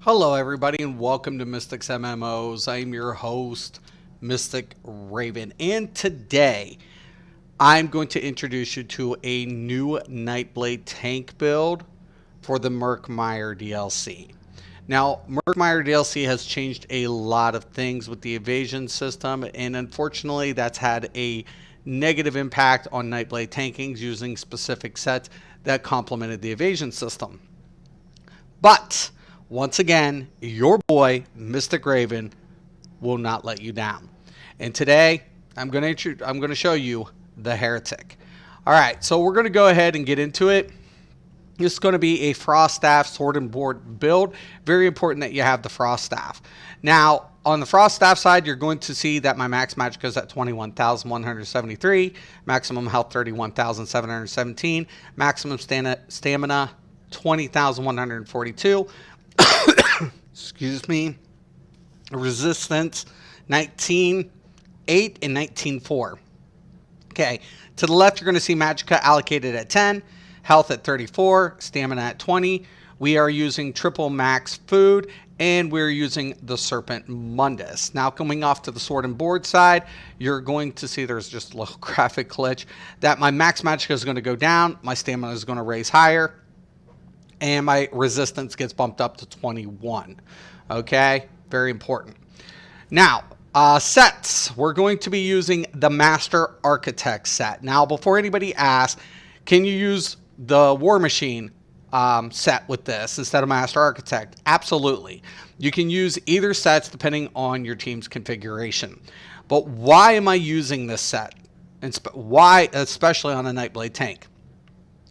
Hello everybody and welcome to Mystics MMOs. I'm your host, Mysticraven, and today I'm going to introduce you to a new Nightblade Tank build for the Murkmire DLC. Now, Murkmire DLC has changed a lot of things with the evasion system, and unfortunately that's had a negative impact on Nightblade tankings using specific sets that complemented the evasion system. But once again, your boy, Mysticraven, will not let you down. And today, I'm going to show you the Heretic. All right, so we're going to go ahead and get into it. This is going to be a Frost Staff Sword and Board build. Very important that you have the Frost Staff. Now, on the Frost Staff side, you're going to see that my max magic is at 21,173, maximum health 31,717, maximum stamina 20,142. Excuse me. Resistance 19.8 and 19.4. Okay, to the left you're going to see Magicka allocated at 10, health at 34, stamina at 20. We are using triple max food, and we're using the Serpent Mundus. Now coming off to the Sword and Board side, you're going to see there's just a little graphic glitch that my max Magicka is going to go down, my stamina is going to raise higher, and my resistance gets bumped up to 21. Okay, very important. Now, sets. We're going to be using the Master Architect set. Now, before anybody asks, can you use the War Machine set with this instead of Master Architect? Absolutely. You can use either sets depending on your team's configuration. But why am I using this set? And why, especially on a Nightblade Tank?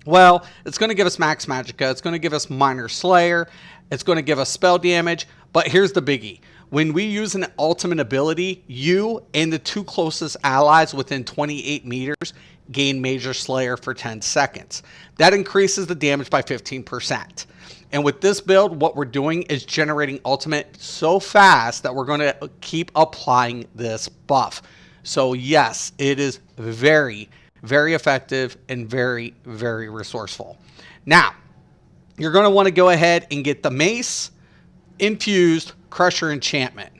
Well, it's going to give us max Magicka, it's going to give us minor Slayer, it's going to give us spell damage, but here's the biggie. When we use an ultimate ability, you and the two closest allies within 28 meters gain Major Slayer for 10 seconds. That increases the damage by 15%. And with this build, what we're doing is generating ultimate so fast that we're going to keep applying this buff. So yes, it is very effective and very resourceful. Now, you're going to want to go ahead and get the Mace, Infused, Crusher Enchantment.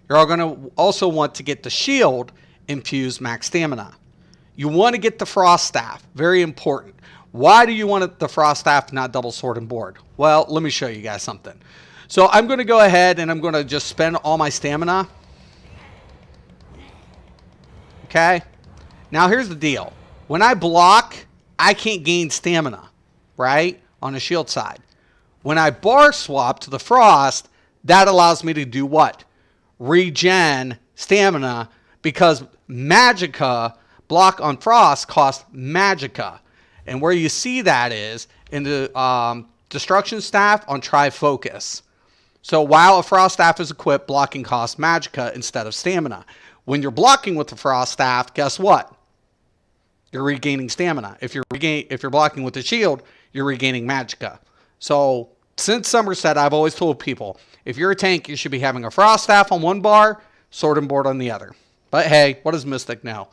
You're going to also want to get the Shield, Infused, Max Stamina. You want to get the Frost Staff, very important. Why do you want the Frost Staff, not double Sword and Board? Well, let me show you guys something. So I'm going to go ahead and I'm going to just spend all my stamina. Okay. Now, here's the deal. When I block, I can't gain stamina, right, on the shield side. When I bar swap to the Frost, that allows me to do what? Regen stamina, because Magicka, block on Frost, costs Magicka. And where you see that is in the Destruction Staff on Tri-Focus. So while a Frost Staff is equipped, blocking costs Magicka instead of stamina. When you're blocking with the Frost Staff, guess what? You're regaining stamina. If you're blocking with the shield, you're regaining Magicka. So since Somerset, I've always told people, if you're a tank, you should be having a Frost Staff on one bar, Sword and Board on the other. But hey, what does Mystic know?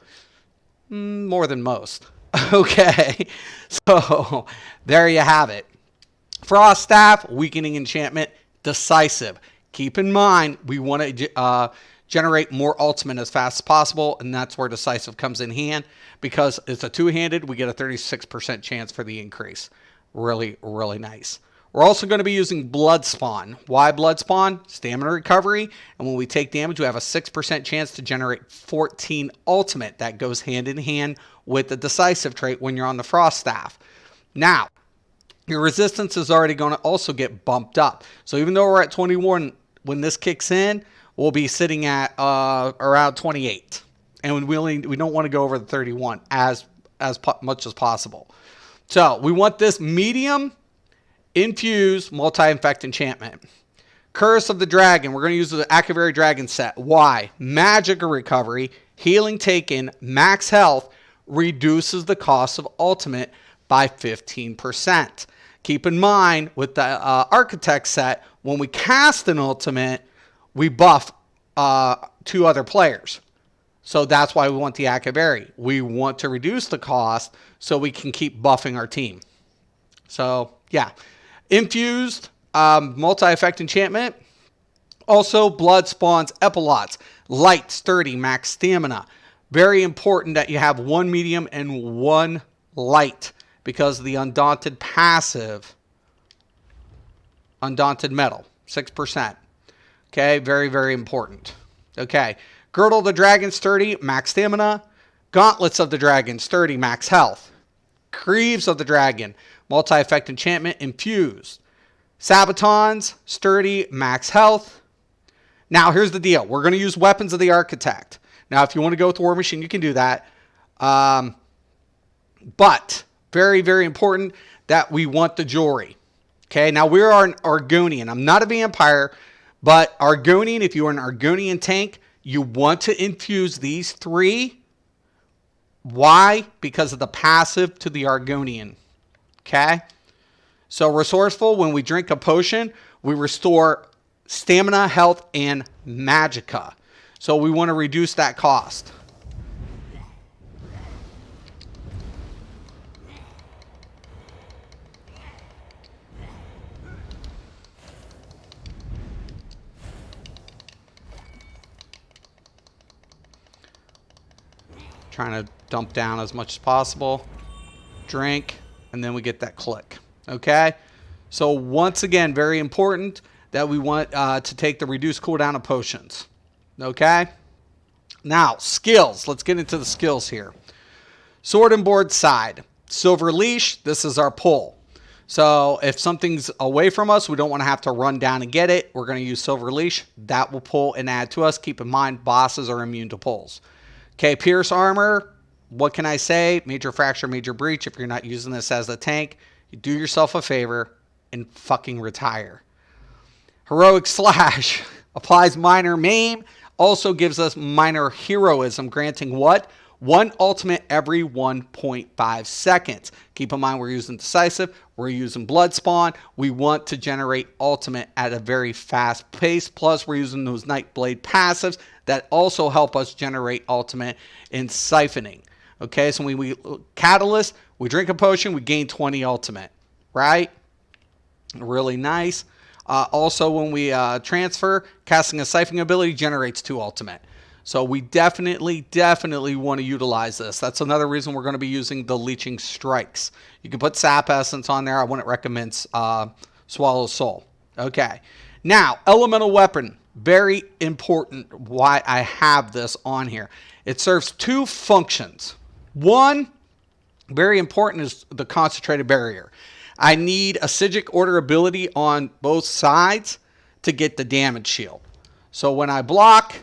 More than most. Okay, so there you have it. Frost Staff, weakening enchantment, decisive. Keep in mind, we want to generate more ultimate as fast as possible, and that's where decisive comes in hand, because it's a two-handed, we get a 36% chance for the increase. Really nice. We're also going to be using Blood Spawn. Why Blood Spawn? Stamina recovery, and when we take damage, we have a 6% chance to generate 14 ultimate. That goes hand in hand with the decisive trait when you're on the Frost Staff. Now, your resistance is already going to also get bumped up. So even though we're at 21 when this kicks in, we'll be sitting at around 28. And we don't want to go over the 31 as much as possible. So we want this medium infused multi-infect enchantment. Curse of the Dragon. We're going to use the Akaviri Dragon set. Why? Magicka recovery, healing taken, max health, reduces the cost of ultimate by 15%. Keep in mind with the Architect set, when we cast an ultimate, we buff two other players. So that's why we want the Akaviri. We want to reduce the cost so we can keep buffing our team. So, yeah. Infused multi-effect enchantment. Also, blood spawns epilots. Light, sturdy, max stamina. Very important that you have one medium and one light because of the Undaunted passive. Undaunted metal, 6%. Okay, very, very important. Okay, Girdle of the Dragon, sturdy, max stamina. Gauntlets of the Dragon, sturdy, max health. Greaves of the Dragon, multi-effect enchantment, infused. Sabatons, sturdy, max health. Now, here's the deal. We're going to use Weapons of the Architect. Now, if you want to go with War Machine, you can do that. But, very, very important that we want the jewelry. Okay, now we are an Argonian. I'm not a vampire, but Argonian, if you are an Argonian tank, you want to infuse these 3. Why? Because of the passive to the Argonian. Okay? So resourceful, when we drink a potion, we restore stamina, health, and magicka. So we want to reduce that cost. Trying to dump down as much as possible. Drink, and then we get that click. Okay? So once again, very important that we want to take the reduced cooldown of potions. Okay? Now, skills. Let's get into the skills here. Sword and board side. Silver leash, this is our pull. So if something's away from us, we don't want to have to run down and get it. We're going to use silver leash. That will pull and add to us. Keep in mind, bosses are immune to pulls. Okay, Pierce Armor, what can I say? Major Fracture, Major Breach. If you're not using this as a tank, you do yourself a favor and fucking retire. Heroic Slash applies minor maim. Also gives us minor heroism, granting what? 1 ultimate every 1.5 seconds. Keep in mind we're using Decisive. We're using Blood Spawn. We want to generate ultimate at a very fast pace. Plus, we're using those Nightblade passives that also help us generate ultimate in siphoning. Okay, so when we Catalyst, we drink a potion, we gain 20 ultimate. Right? Really nice. Also, when we transfer, casting a siphoning ability generates 2 ultimate. So we definitely want to utilize this. That's another reason we're going to be using the Leeching Strikes. You can put Sap Essence on there. I wouldn't recommend Swallow Soul. Okay. Now, Elemental Weapon. Very important why I have this on here. It serves 2 functions. One, very important, is the Concentrated Barrier. I need a Psijic Order ability on both sides to get the damage shield. So when I block,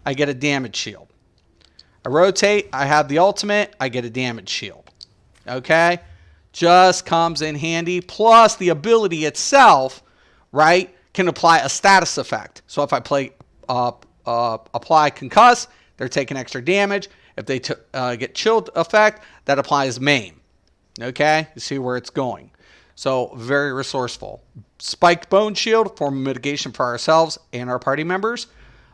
I get a damage shield. I rotate, I have the ultimate, I get a damage shield. Okay? Just comes in handy. Plus, the ability itself, right, can apply a status effect. So if I apply Concuss, they're taking extra damage. If they get chilled effect, that applies maim. Okay? You see where it's going. So, very resourceful. Spiked Bone Shield for mitigation for ourselves and our party members.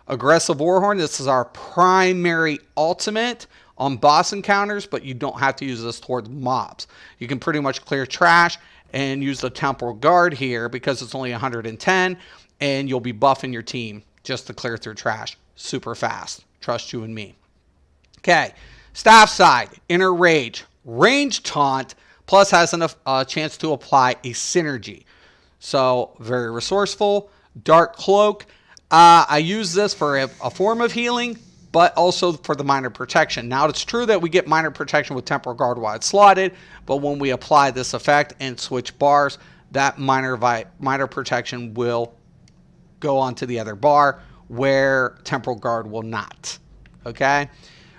Aggressive Warhorn, this is our primary ultimate on boss encounters, but you don't have to use this towards mobs. You can pretty much clear trash and use the Temporal Guard here because it's only 110, and you'll be buffing your team just to clear through trash super fast. Trust you and me. Okay, staff side, Inner Rage. Range Taunt, plus has enough chance to apply a synergy. So, very resourceful. Dark Cloak. I use this for a form of healing, but also for the minor protection. Now, it's true that we get minor protection with Temporal Guard while it's slotted, but when we apply this effect and switch bars, that minor protection will go onto the other bar where Temporal Guard will not. Okay?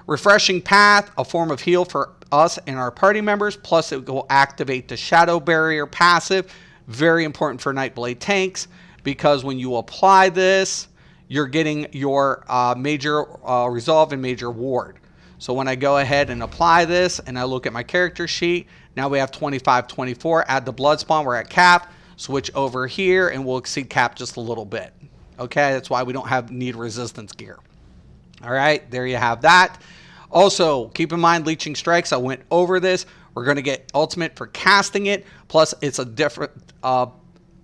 Refreshing Path, a form of heal for us and our party members, plus it will activate the Shadow Barrier passive. Very important for Nightblade tanks, because when you apply this, you're getting your major resolve and major ward. So when I go ahead and apply this and I look at my character sheet, now we have 25, 24. Add the blood spawn, we're at cap. Switch over here and we'll exceed cap just a little bit. Okay, that's why we don't need resistance gear. All right, there you have that. Also, keep in mind Leeching Strikes. I went over this. We're going to get ultimate for casting it. Plus, it's a different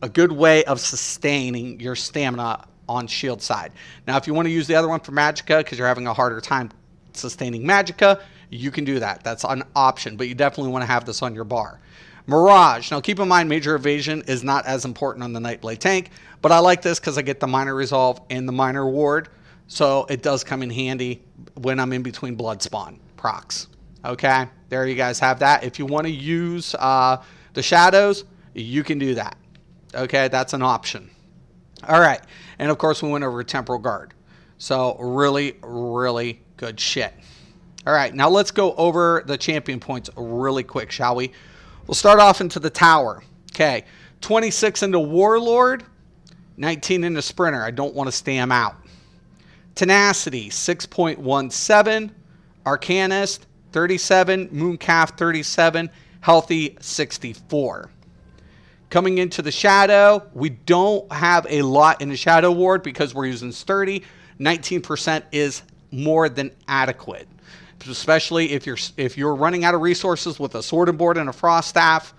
a good way of sustaining your stamina on shield side. Now, if you want to use the other one for Magicka because you're having a harder time sustaining Magicka, you can do that. That's an option, but you definitely want to have this on your bar. Mirage. Now, keep in mind, Major Evasion is not as important on the Nightblade Tank, but I like this because I get the Minor Resolve and the Minor Ward, so it does come in handy when I'm in between Blood Spawn procs. Okay, there you guys have that. If you want to use the Shadows, you can do that. Okay, that's an option. All right, and of course we went over Temporal Guard. So really, really good shit. All right, now let's go over the champion points really quick, shall we? We'll start off into the tower. Okay, 26 into Warlord, 19 into Sprinter. I don't want to stay him out. Tenacity, 6.17. Arcanist, 37. Mooncalf, 37. Healthy, 64. Coming into the Shadow, we don't have a lot in the Shadow Ward because we're using sturdy. 19% is more than adequate, especially if you're running out of resources with a Sword and Board and a Frost Staff.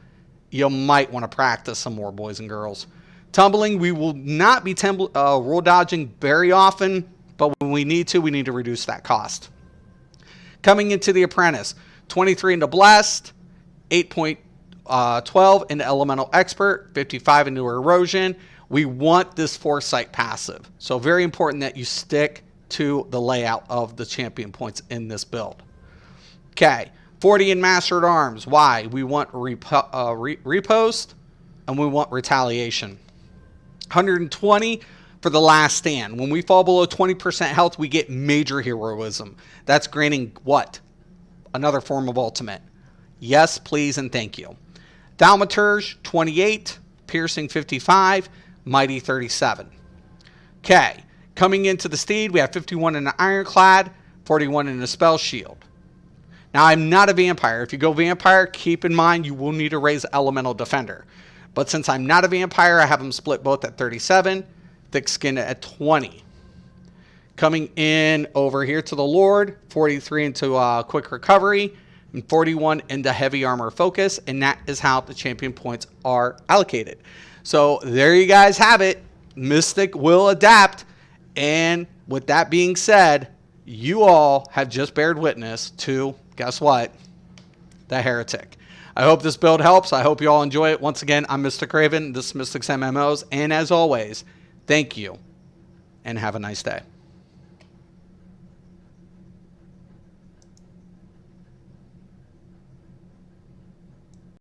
You might want to practice some more, boys and girls. Tumbling, we will not be roll dodging very often, but when we need to reduce that cost. Coming into the Apprentice, 23 into Blessed, 8.12 into Elemental Expert, 55 into Erosion. We want this Foresight passive. So very important that you stick to the layout of the champion points in this build. Okay, 40 in Master at Arms. Why? We want Repost and we want Retaliation. 120 for the Last Stand. When we fall below 20% health, we get Major Heroism. That's granting what? Another form of ultimate. Yes, please, and thank you. Thaumaturge, 28. Piercing, 55. Mighty, 37. Okay, coming into the Steed, we have 51 in the Ironclad, 41 in the Spell Shield. Now, I'm not a Vampire. If you go Vampire, keep in mind you will need to raise Elemental Defender. But since I'm not a Vampire, I have them split both at 37, Thick Skin at 20. Coming in over here to the Lord, 43 into Quick Recovery, and 41 into Heavy Armor Focus, and that is how the champion points are allocated. So there you guys have it. Mystic will adapt, and with that being said, you all have just bared witness to, guess what? The Heretic. I hope this build helps. I hope you all enjoy it. Once again, I'm Mysticraven. This is Mystics MMOs. And as always, thank you and have a nice day.